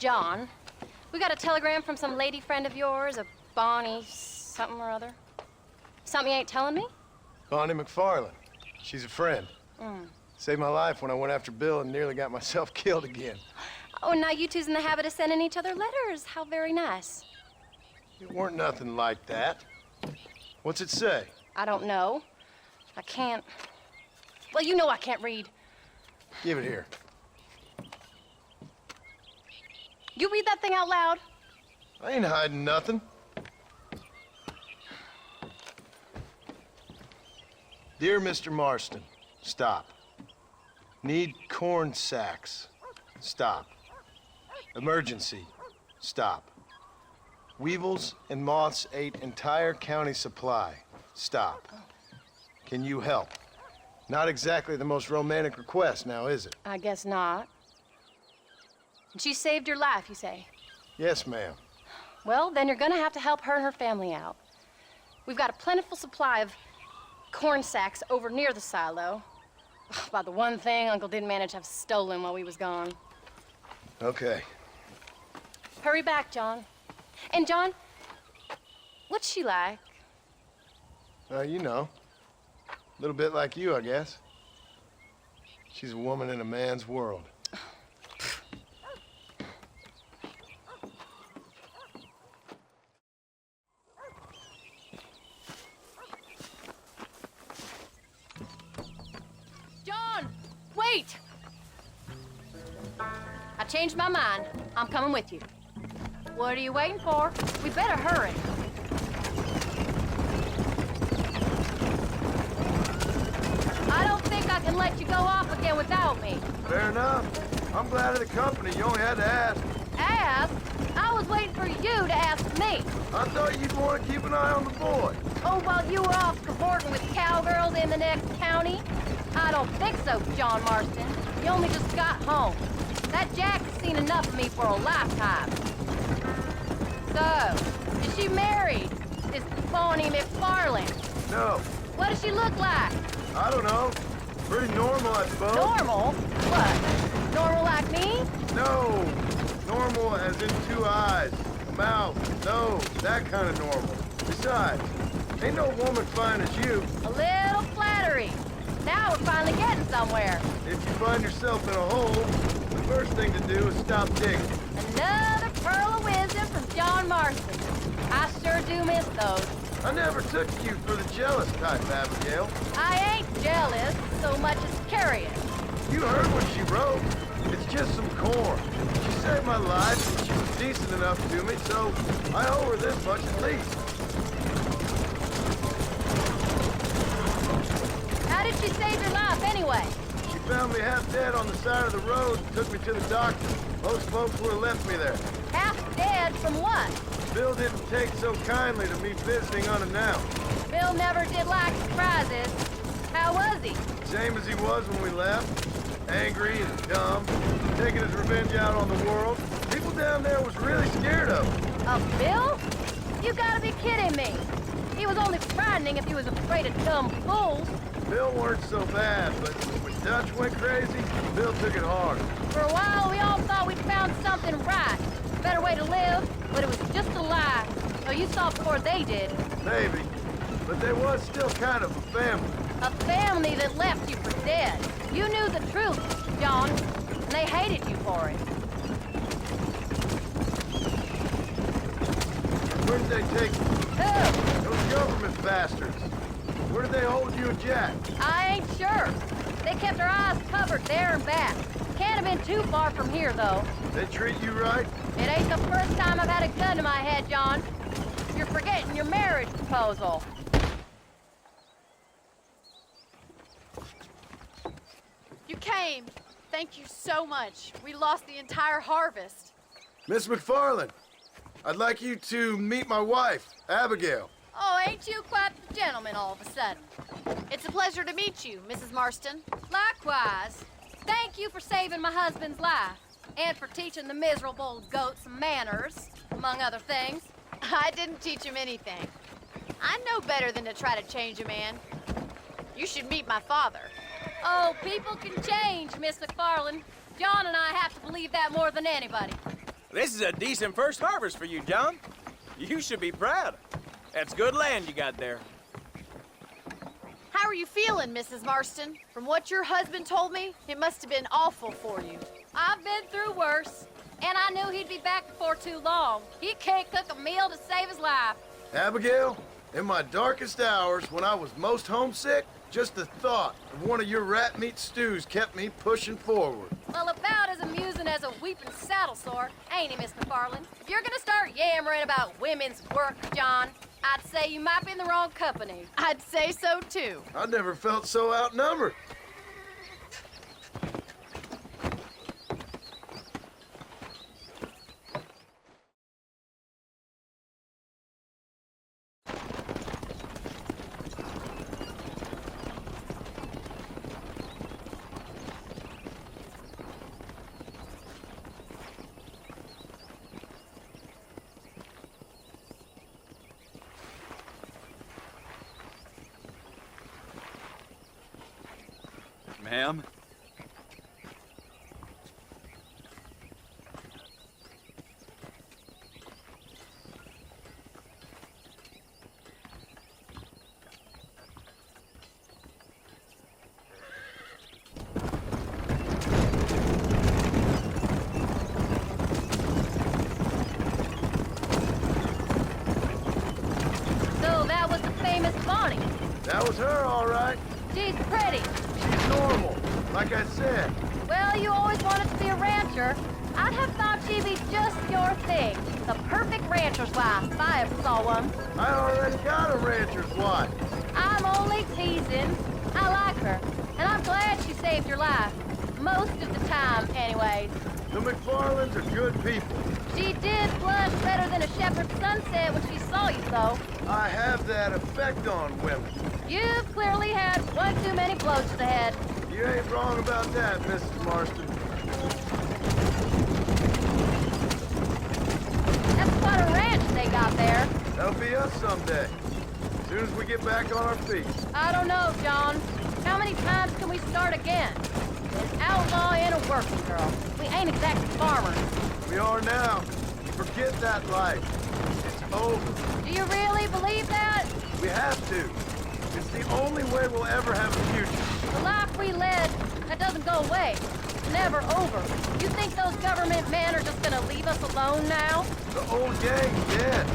John. We got a telegram from some lady friend of yours, a Bonnie something or other. Something you ain't telling me? Bonnie McFarlane. She's a friend. Mm. Saved my life when I went after Bill and nearly got myself killed again. Oh, now you two's in the habit of sending each other letters. How very nice. It weren't nothing like that. What's it say? I don't know. I can't... Well, you know I can't read. Give it here. You read that thing out loud? I ain't hiding nothing. Dear Mr. Marston, stop. Need corn sacks. Stop. Emergency. Stop. Weevils and moths ate entire county supply. Stop. Can you help? Not exactly the most romantic request now, is it? I guess not. And she saved your life, you say? Yes, ma'am. Well, then you're gonna have to help her and her family out. We've got a plentiful supply of corn sacks over near the silo. About the one thing Uncle didn't manage to have stolen while we was gone. Okay. Hurry back, John. And John, what's she like? You know. A little bit like you, I guess. She's a woman in a man's world. John, wait! I changed my mind. I'm coming with you. What are you waiting for? We better hurry. I don't think I can let you go off again without me. Fair enough. I'm glad of the company. You only had to ask. Ask? I was waiting for you to ask me. I thought you'd want to keep an eye on the boy. Oh, while you were off cavorting with cowgirls in the next county? I don't think so, John Marston. You only just got home. That Jack has seen enough of me for a lifetime. So, is she married? This Bonnie McFarlane? No. What does she look like? I don't know. Pretty normal, I suppose. Normal? What? Normal like me? No. Normal as in 2 eyes, a mouth, nose, that kind of normal. Besides, ain't no woman fine as you. A little flattery. Now we're finally getting somewhere. If you find yourself in a hole, the first thing to do is stop digging. Another pearl of wisdom from John Marston. I sure do miss those. I never took you for the jealous type, Abigail. I ain't jealous so much as curious. You heard what she wrote. It's just some corn. She saved my life, and she was decent enough to me, so I owe her this much at least. How did she save your life anyway? She found me half dead on the side of the road and took me to the doctor. Most folks would have left me there. Half dead from what? Bill didn't take so kindly to me visiting unannounced. Bill never did like surprises. How was he? Same as he was when we left. Angry and dumb, taking his revenge out on the world. People down there was really scared of him. Of Bill? You gotta be kidding me. He was only frightening if he was afraid of dumb fools. Bill weren't so bad, but when Dutch went crazy, Bill took it hard. For a while, we all thought we'd found something right. A better way to live, but it was just a lie. Oh, you saw before they did. Maybe, but they was still kind of a family. A family that left you for dead. You knew the truth, John, and they hated you for it. Where did they take you? Who? Those government bastards. Where did they hold you and Jack? I ain't sure. They kept our eyes covered there and back. Can't have been too far from here, though. They treat you right? It ain't the first time I've had a gun to my head, John. You're forgetting your marriage proposal. You came. Thank you so much. We lost the entire harvest. Miss McFarlane, I'd like you to meet my wife, Abigail. Oh, ain't you quite the gentleman all of a sudden? It's a pleasure to meet you, Mrs. Marston. Likewise. Thank you for saving my husband's life, and for teaching the miserable goat some manners, among other things. I didn't teach him anything. I know better than to try to change a man. You should meet my father. Oh, people can change, Miss McFarlane. John and I have to believe that more than anybody. This is a decent first harvest for you, John. You should be proud. That's good land you got there. How are you feeling, Mrs. Marston? From what your husband told me, it must have been awful for you. I've been through worse, and I knew he'd be back before too long. He can't cook a meal to save his life. Abigail, in my darkest hours, when I was most homesick, just the thought of one of your rat meat stews kept me pushing forward. Well, about as amusing as a weeping saddle sore, ain't he, Miss McFarland? If you're gonna start yammering about women's work, John, I'd say you might be in the wrong company. I'd say so, too. I never felt so outnumbered. Ma'am? So that was the famous Bonnie. That was her, all right. She's pretty. She's normal, like I said. Well, you always wanted to be a rancher. I'd have thought she'd be just your thing. The perfect rancher's wife, if I ever saw one. I already got a rancher's wife. I'm only teasing. I like her, and I'm glad she saved your life. Most of the time, anyways. The McFarlands are good people. She did blush better than a shepherd's sunset when she saw you, though. I have that effect on women. You've clearly had one too many blows to the head. You ain't wrong about that, Mrs. Marston. That's quite a ranch they got there. That'll be us someday. As soon as we get back on our feet. I don't know, John. How many times can we start again? An outlaw and a working girl. We ain't exactly farmers. We are now. Forget that life. It's over. Do you really believe that? We have to. It's the only way we'll ever have a future. The life we led, that doesn't go away. It's never over. You think those government men are just gonna leave us alone now? The old gang's dead.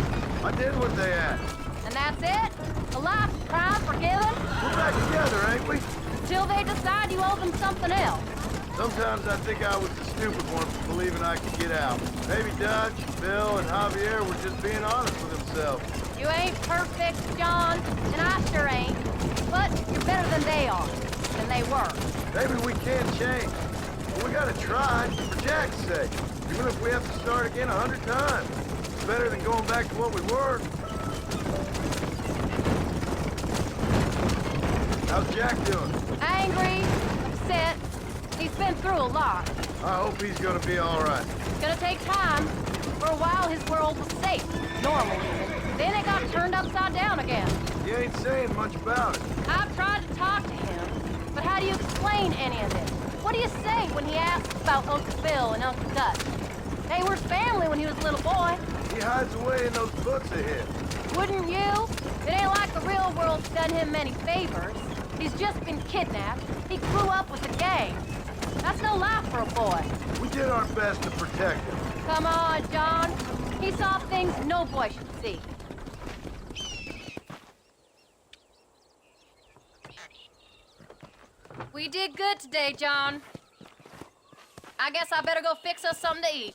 I did what they asked. And that's it? A life of crime forgiven? We're back together, ain't we? Until they decide you owe them something else. Sometimes I think I was the stupid one for believing I could get out. Maybe Dutch, Bill, and Javier were just being honest with themselves. You ain't perfect, John, and I sure ain't. But you're better than they are, than they were. Maybe we can change. But we gotta try, for Jack's sake. Even if we have to start again 100 times. It's better than going back to what we were. How's Jack doing? Angry, upset. He's been through a lot. I hope he's gonna be all right. It's gonna take time. For a while, his world was safe, normal even. Then it got turned upside down again. You ain't saying much about it. I've tried to talk to him, but how do you explain any of this? What do you say when he asks about Uncle Bill and Uncle Dutch? They were family when he was a little boy. He hides away in those books of his. Wouldn't you? It ain't like the real world's done him many favors. He's just been kidnapped. He grew up with the gang. That's no life for a boy. We did our best to protect him. Come on, John. He saw things no boy should see. We did good today, John. I guess I better go fix us something to eat.